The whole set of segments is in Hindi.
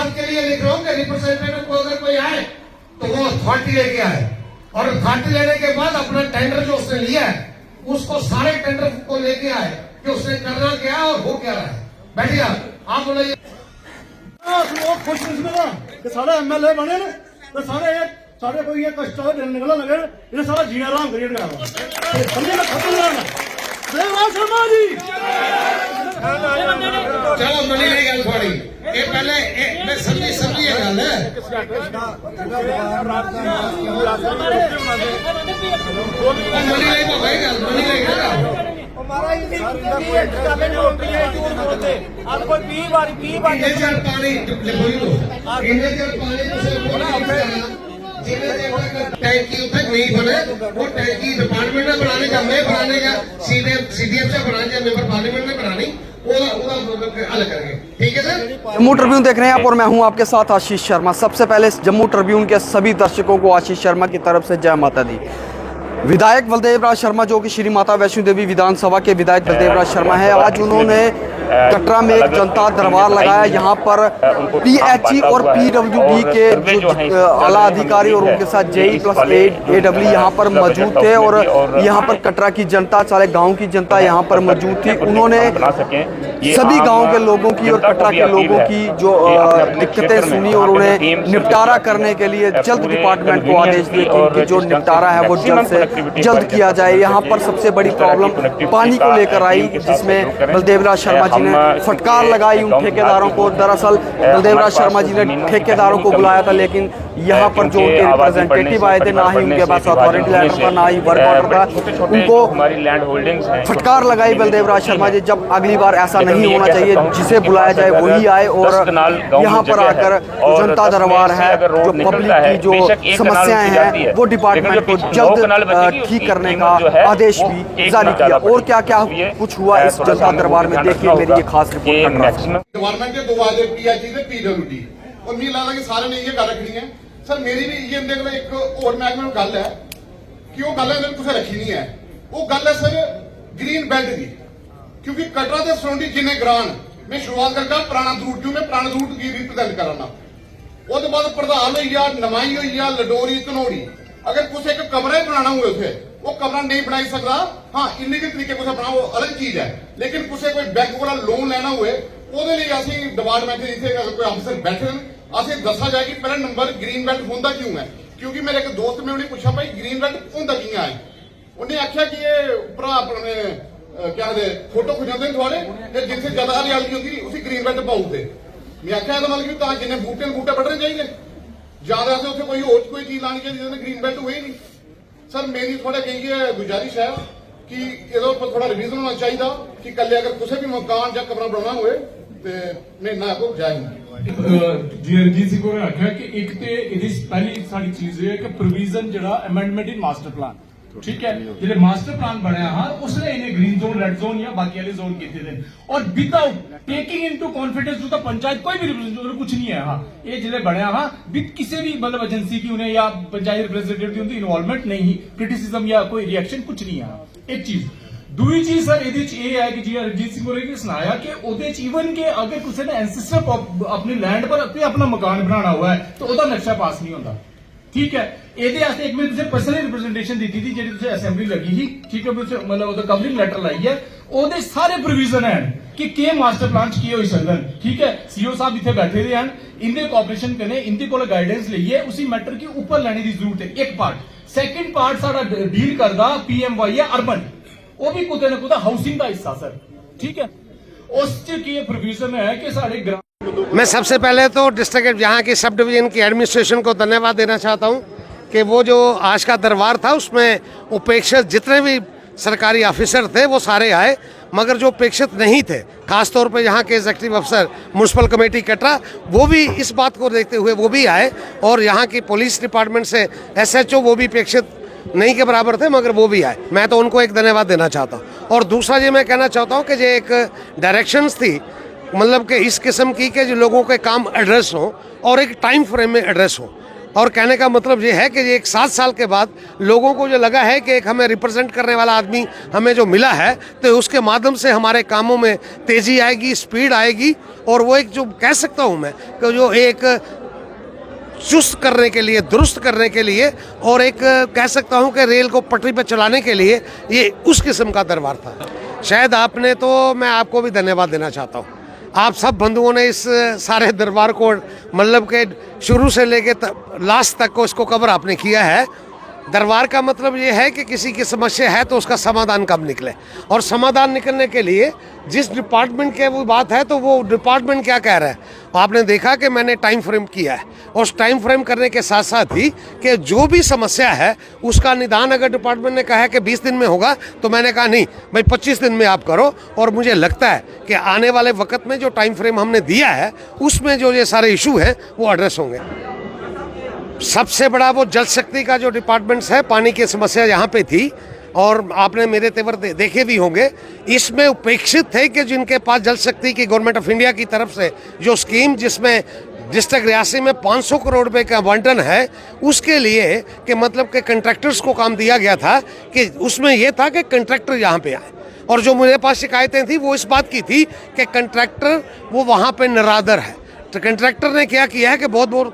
बात के लिए लिख रहा हूँ कि रिप्रेजेंटेटिव को अगर कोई आए तो वो अथॉरिटी लेके आए, और अथॉरिटी लेने के बाद अपना टेंडर जो उसने लिया है उसको सारे टेंडर को लेके आए कि उसने करना क्या और हो क्या रहा है। बैठिए आप बोलिए। खुशकिस्मत है कि सारे एमएलए बने ने तो सारे कोई ये कष्ट दिन निकलने लगे इन्हें सारा जीना आराम करिए समझे ना खत्म ना देवराज शर्मा जी। चलो मनी नहीं गल थोड़ी ये पहले मैं समझी ये गल है मनी नहीं तो भाई गल मनी नहीं गल टैंकी नहीं बने वो टैंकी डिपार्टमेंट ने बनाने का मैं बनाने का सीडीएम से बनाने का मेंबर पार्लियामेंट ने बनानी हल करेंगे। ठीक है सर। जम्मू ट्रिब्यून देख रहे हैं आप और मैं हूं आपके साथ आशीष शर्मा। सबसे पहले जम्मू ट्रिब्यून के सभी दर्शकों को आशीष शर्मा की तरफ से जय माता दी। विधायक बलदेव राज शर्मा जो कि श्री माता वैष्णो देवी विधानसभा के विधायक बलदेव राज शर्मा है, आज उन्होंने कटरा में एक जनता दरबार लगाया। यहाँ पर पीएचई और पीडब्ल्यूडी के जो आला अधिकारी और उनके साथ जेई प्लस एडब्ल्यू यहाँ पर मौजूद थे और यहाँ पर कटरा की जनता, सारे गांव की जनता यहाँ पर मौजूद थी। उन्होंने सभी गांव के लोगों की और कटरा के लोगों की जो दिक्कतें सुनी और उन्हें निपटारा करने के लिए जल्द डिपार्टमेंट को आदेश दिए कि उनकी जो निपटारा है वो जल्द से जल्द किया जाए। यहाँ पर सबसे बड़ी प्रॉब्लम पानी को लेकर आई, जिसमें बलदेव राज शर्मा जी ने फटकार लगाई उन ठेकेदारों को। दरअसल बलदेव राज शर्मा जी ने ठेकेदारों को बुलाया था, लेकिन यहाँ पर जो उनके रिप्रेजेंटेटिव आए थे ना ही उनके पास अथॉरिटी लेटर था ना ही वर्क ऑर्डर था। उनको फटकार लगाई बलदेव राज शर्मा जी, जब अगली बार ऐसा नहीं होना चाहिए, जिसे बुलाया जाए वही आए और यहाँ पर आकर जनता दरबार है, जो पब्लिक की जो समस्याएं हैं वो डिपार्टमेंट को जल्द ठीक करने का आदेश भी जारी किया। और क्या क्या कुछ हुआ इस जनता दरबार में, देखिए मेरी ये खास रिपोर्ट। गवर्नमेंट के दो वादे पीएचई ते पीडब्ल्यूडी और मुझे लगता कि सारे ने ये गल रखनी है। सर मेरी भी ये एक और महकमे गल है कि वो गल कुछ रखी नहीं है, वो गल है सर ग्रीन बेल्ट की। क्योंकि कटरा के सराउंडिंग जिन्हें ग्रान मैं शुरुआत करके पुराना रूट जो मैं पुराना रूट की रिप्रेजेंट कराना, उसके बाद प्रधान हो नमाई हो लडोरी धनोड़ी, अगर कुछ एक कमरा ही बनाना हुए उसे वो कमरा नहीं बनाई सकता। हाँ इलीगल तरीके कुछ बनाओ वो अलग चीज है, लेकिन कुछ कोई बैंक वाला लोन लेना हुए ਉਹਦੇ ਲਈ ਅਸੀਂ डिपार्टमेंट जिथे कोई अफसर बैठे असं दसा जाए कि पहला नंबर ग्रीन बेल्ट होंदा क्यों है। क्योंकि मेरे एक दोस्त ने उन्हें पूछा भाई ग्रीन बेल्ट होंदा कियां है, उन्हें आख्या कि ये भरा अपने क्या फोटो खिचाते थोड़े जिथे ज्यादा हरियाली होती उसी ग्रीन बेल्ट पाऊते। मैं आख्या मतलब कि जिन्हें बूटे बूटे बढ़ने चाहिए ज्यादा से उसे कोई चीज लानी चाहिए जिसमें ग्रीन बेल्ट हुए नहीं। सर मेरी थोड़ा कही गुजारिश है कि ਇਹਦੇ ਉੱਪਰ थोड़ा रिवीजन होना चाहिए कि कल अगर किसी भी मकान या कमरा बनाना हुए तो महीना को जाए। जी रंजीत सिंह ने आख्या कि एक तो ये पहली सारी चीज है कि प्रोविजन जो अमेंडमेंट इन मास्टर प्लान, ठीक है, जो मास्टर प्लान बनया हाँ उसने इन्हें ग्रीन जोन रेड जोन या बाकी वाले जोन किए थे और without taking into confidence to the panchayat कोई भी रिप्रेजेंटेटिव कुछ नहीं है। हाँ ये जिले बनया हाँ विद किसी भी मतलब एजेंसी की उन्हें या पंचायत रिप्रेजेंटेटिव की उनकी इन्वॉल्वमेंट नहीं, क्रिटिसिज्म या कोई रिएक्शन कुछ नहीं है। एक चीज दूसरी चीज सर ये है कि जी रंजीत सिंह ने सुनाया कि ईवन के अगर किसी ने एंसेस्टर अपनी लैंड पर अपना मकान बनाना हुआ है तो वह नक्शा पास नहीं होता, ठीक है। ये एक मैं पर्सनल रिप्रेजेंटेशन दी थी जी असेंबली लगी थी, ठीक है, मतलब कवरिंग लेटर लाई है, वो सारे प्रोविजन है कि मास्टर प्लान च हो सकते, ठीक है। सीओ साहब इतने बैठे हुए हैं, इनके कोऑपरेशन करें, इनके को गाइडेंस लीए उसी मैटर की ऊपर लेने की जरूरत है। एक पार्ट सैकेंड पार्ट सारा डील करता PMY है अर्बन, वो भी कुछ ना कुछ हाउसिंग का हिस्सा सर, ठीक है। उस की प्रोविजन है कि सारे ग्राम। मैं सबसे पहले तो डिस्ट्रिक्ट यहाँ की सब डिवीजन की एडमिनिस्ट्रेशन को धन्यवाद देना चाहता हूँ कि वो जो आज का दरबार था उसमें उपेक्षित जितने भी सरकारी ऑफिसर थे वो सारे आए, मगर जो अपेक्षित नहीं थे खासतौर पे यहाँ के एग्जीक्यूटिव अफसर म्यूनसिपल कमेटी कटरा वो भी इस बात को देखते हुए वो भी आए और यहाँ की पुलिस डिपार्टमेंट से SHO वो भी अपेक्षित नहीं के बराबर थे मगर वो भी आए। मैं तो उनको एक धन्यवाद देना चाहता हूँ। और दूसरा ये मैं कहना चाहता हूँ कि ये एक डायरेक्शंस थी मतलब कि इस किस्म की कि जो लोगों के काम एड्रेस हो और एक टाइम फ्रेम में एड्रेस हो। और कहने का मतलब ये है कि ये एक 7 साल के बाद लोगों को जो लगा है कि एक हमें रिप्रेजेंट करने वाला आदमी हमें जो मिला है तो उसके माध्यम से हमारे कामों में तेज़ी आएगी, स्पीड आएगी और वो एक जो कह सकता हूँ मैं कि जो एक चुस्त करने के लिए, दुरुस्त करने के लिए और एक कह सकता हूँ कि रेल को पटरी पर चलाने के लिए ये उस किस्म का दरबार था। शायद आपने तो, मैं आपको भी धन्यवाद देना चाहता हूँ, आप सब बंधुओं ने इस सारे दरबार को मतलब के शुरू से लेके लास्ट तक को इसको कवर आपने किया है। दरबार का मतलब ये है कि किसी की समस्या है तो उसका समाधान कब निकले, और समाधान निकलने के लिए जिस डिपार्टमेंट के वो बात है तो वो डिपार्टमेंट क्या कह रहा है। आपने देखा कि मैंने टाइम फ्रेम किया है, और उस टाइम फ्रेम करने के साथ साथ ही कि जो भी समस्या है उसका निदान अगर डिपार्टमेंट ने कहा है कि 20 दिन में होगा, तो मैंने कहा नहीं भाई 25 दिन में आप करो। और मुझे लगता है कि आने वाले वक्त में जो टाइम फ्रेम हमने दिया है उसमें जो ये सारे इशू हैं वो एड्रेस होंगे। सबसे बड़ा वो जल शक्ति का जो डिपार्टमेंट्स है, पानी की समस्या यहाँ पे थी और आपने मेरे तेवर देखे भी होंगे। इसमें उपेक्षित थे कि जिनके पास जल शक्ति की गवर्नमेंट ऑफ इंडिया की तरफ से जो स्कीम जिसमें डिस्ट्रिक्ट रियासी में 500 करोड़ रुपए का आवंटन है, उसके लिए कि मतलब के कंट्रैक्टर्स को काम दिया गया था कि उसमें यह था कि कंट्रैक्टर यहाँ पे आए। और जो मेरे पास शिकायतें थी वो इस बात की थी कि कंट्रैक्टर वो वहाँ पे निरादर है। तो कंट्रैक्टर ने क्या किया है कि बहुत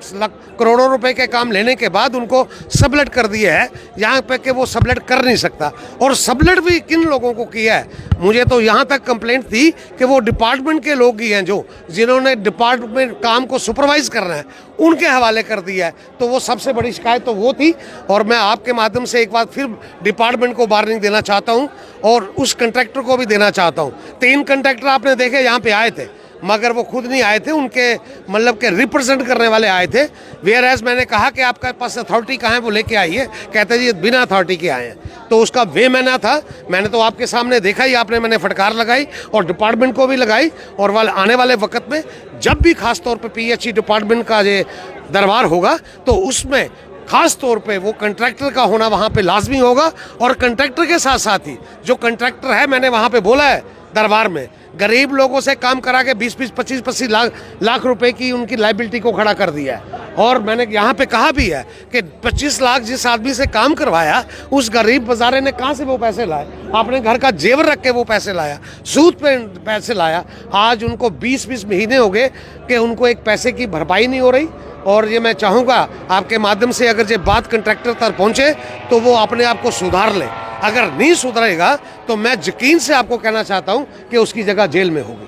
करोड़ों रुपए के काम लेने के बाद उनको सबलेट कर दिया है, यहाँ पे कि वो सबलेट कर नहीं सकता। और सबलेट भी किन लोगों को किया है, मुझे तो यहाँ तक कंप्लेंट थी कि वो डिपार्टमेंट के लोग ही हैं जो जिन्होंने डिपार्टमेंट काम को सुपरवाइज करना है उनके हवाले कर दिया है। तो वो सबसे बड़ी शिकायत तो वो थी। और मैं आपके माध्यम से एक बार फिर डिपार्टमेंट को वार्निंग देना चाहता हूँ और उस कंट्रैक्टर को भी देना चाहता हूँ। 3 कंट्रैक्टर आपने देखे यहाँ पे आए थे, मगर वो खुद नहीं आए थे, उनके मतलब के रिप्रेजेंट करने वाले आए थे। वेयर एज मैंने कहा कि आपके पास अथॉरिटी कहाँ है, वो लेके आइए, कहते जी बिना अथॉरिटी के आए हैं। तो उसका वे मैंने था, मैंने तो आपके सामने देखा ही, आपने मैंने फटकार लगाई और डिपार्टमेंट को भी लगाई। और आने वाले वक्त में जब भी खास तौर पे PHE डिपार्टमेंट का ये दरबार होगा तो उसमें खास तौर पे वो कंट्रैक्टर का होना वहाँ पे लाजमी होगा। और कंट्रैक्टर के साथ साथ ही जो कंट्रैक्टर है, मैंने वहाँ पे बोला है दरबार में, गरीब लोगों से काम करा के 20-20, 25-25 लाख रुपए की उनकी लाइबिलिटी को खड़ा कर दिया है। और मैंने यहाँ पे कहा भी है कि 25 लाख जिस आदमी से काम करवाया, उस गरीब बाजारे ने कहाँ से वो पैसे लाए? आपने घर का जेवर रख के वो पैसे लाया, सूद पे पैसे लाया। आज उनको 20-20 महीने हो गए कि उनको एक पैसे की भरपाई नहीं हो रही। और ये मैं चाहूँगा आपके माध्यम से अगर ये बात कंट्रैक्टर तक पहुँचे तो वो अपने आप को सुधार ले। अगर नहीं सुधरेगा तो मैं यकीन से आपको कहना चाहता हूँ कि उसकी जगह जेल में होगी।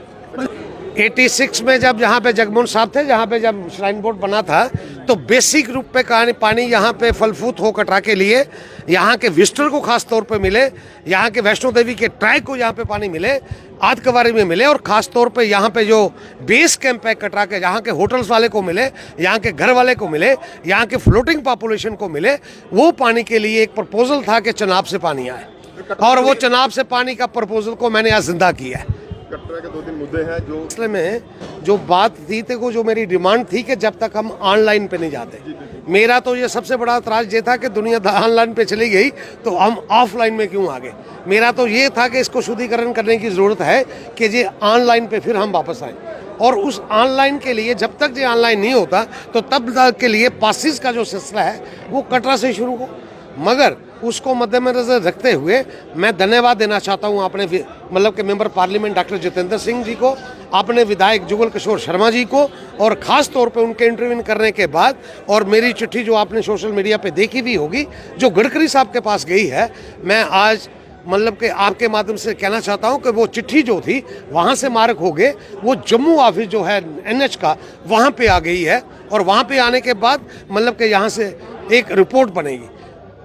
86 में जब यहाँ पे जगमोहन साहब थे, जहाँ पे जब श्राइन बोर्ड बना था, तो बेसिक रूप पे पानी यहाँ पे फलफूत हो कटरा के लिए यहाँ के विजिटर को खास तौर पे मिले, यहाँ के वैष्णो देवी के ट्रैक को यहाँ पे पानी मिले, आधकवारी में मिले, और ख़ास तौर पे यहाँ पे जो बेस कैंप है कटरा के, यहाँ के होटल्स वाले को मिले, यहाँ के घर वाले को मिले, यहाँ के फ्लोटिंग पॉपुलेशन को मिले। वो पानी के लिए एक प्रपोजल था कि चनाब से पानी आए, और वो चनाब से पानी का प्रपोजल को मैंने आज जिंदा किया है। कटरा के 2-3 मुद्दे हैं जो मसले में जो बात थी वो जो मेरी डिमांड थी कि जब तक हम ऑनलाइन पे नहीं जाते, मेरा तो ये सबसे बड़ा एतराज़ ये था कि दुनिया ऑनलाइन पे चली गई तो हम ऑफलाइन में क्यों आ गए। मेरा तो ये था कि इसको शुद्धिकरण करने की ज़रूरत है कि ये ऑनलाइन पे फिर हम वापस आएँ। और उस ऑनलाइन के लिए जब तक ये ऑनलाइन नहीं होता तो तब तक के लिए पासिस का जो सिलसिला है वो कटरा से शुरू हो। मगर उसको मद्देनजर रखते हुए मैं धन्यवाद देना चाहता हूँ अपने मतलब के member parliament doctor Jitendra Singh ji को, अपने विधायक जुगल किशोर शर्मा जी को, और ख़ास तौर पे उनके इंटरव्यू करने के बाद, और मेरी चिट्ठी जो आपने सोशल मीडिया पे देखी भी होगी जो गडकरी साहब के पास गई है, मैं आज मतलब कि आपके माध्यम से कहना चाहता हूं कि वो चिट्ठी जो थी वहां से मार्क हो गए, वो जम्मू ऑफिस जो है NH का वहां पे आ गई है। और वहां पे आने के बाद मतलब कि यहाँ से एक रिपोर्ट बनेगी।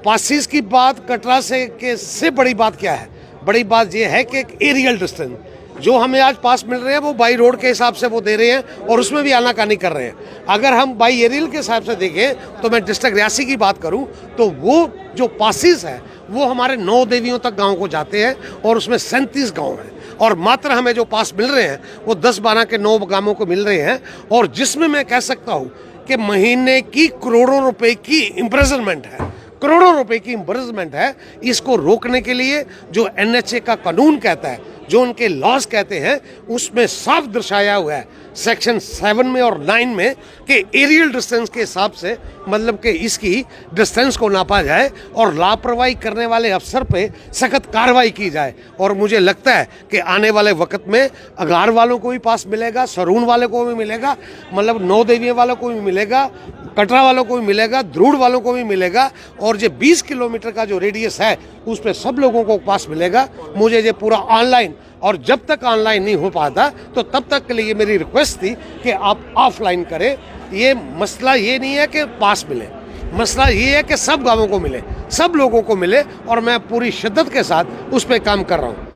पासिस की बात कटरा से बड़ी बात क्या है? बड़ी बात ये है कि एक एरियल डिस्टेंस जो हमें आज पास मिल रहे हैं वो बाई रोड के हिसाब से वो दे रहे हैं, और उसमें भी आनाकानी कर रहे हैं। अगर हम बाई एरियल के हिसाब से देखें तो मैं डिस्ट्रिक्ट रियासी की बात करूं तो वो जो पासिस है वो हमारे 9 देवियों तक गांव को जाते हैं, और उसमें 37 गांव हैं। और मात्र हमें जो पास मिल रहे हैं वो 10-12 के 9 गांवों को मिल रहे हैं, और जिसमें मैं कह सकता हूँ कि महीने की करोड़ों रुपए की इम्प्रिजनमेंट है, करोड़ों रुपए की इम्प्रिजनमेंट है। इसको रोकने के लिए जो NHA का कानून कहता है जो उनके लॉज कहते हैं उसमें साफ दर्शाया हुआ है सेक्शन 7 में और 9 में कि एरियल डिस्टेंस के हिसाब से मतलब कि इसकी डिस्टेंस को नापा जाए और लापरवाही करने वाले अफसर पे सख्त कार्रवाई की जाए। और मुझे लगता है कि आने वाले वक्त में अगार वालों को भी पास मिलेगा, सरून वाले को भी मिलेगा, मतलब नौ देवियों वालों को भी मिलेगा, कटरा वालों को भी मिलेगा, ध्रुड़ वालों को भी मिलेगा, और जो 20 किलोमीटर का जो रेडियस है उस पर सब लोगों को पास मिलेगा। मुझे ये पूरा ऑनलाइन, और जब तक ऑनलाइन नहीं हो पाता तो तब तक के लिए मेरी रिक्वेस्ट थी कि आप ऑफलाइन करें। ये मसला ये नहीं है कि पास मिले, मसला ये है कि सब गांवों को मिले, सब लोगों को मिले, और मैं पूरी शिद्दत के साथ उस पर काम कर रहा हूँ।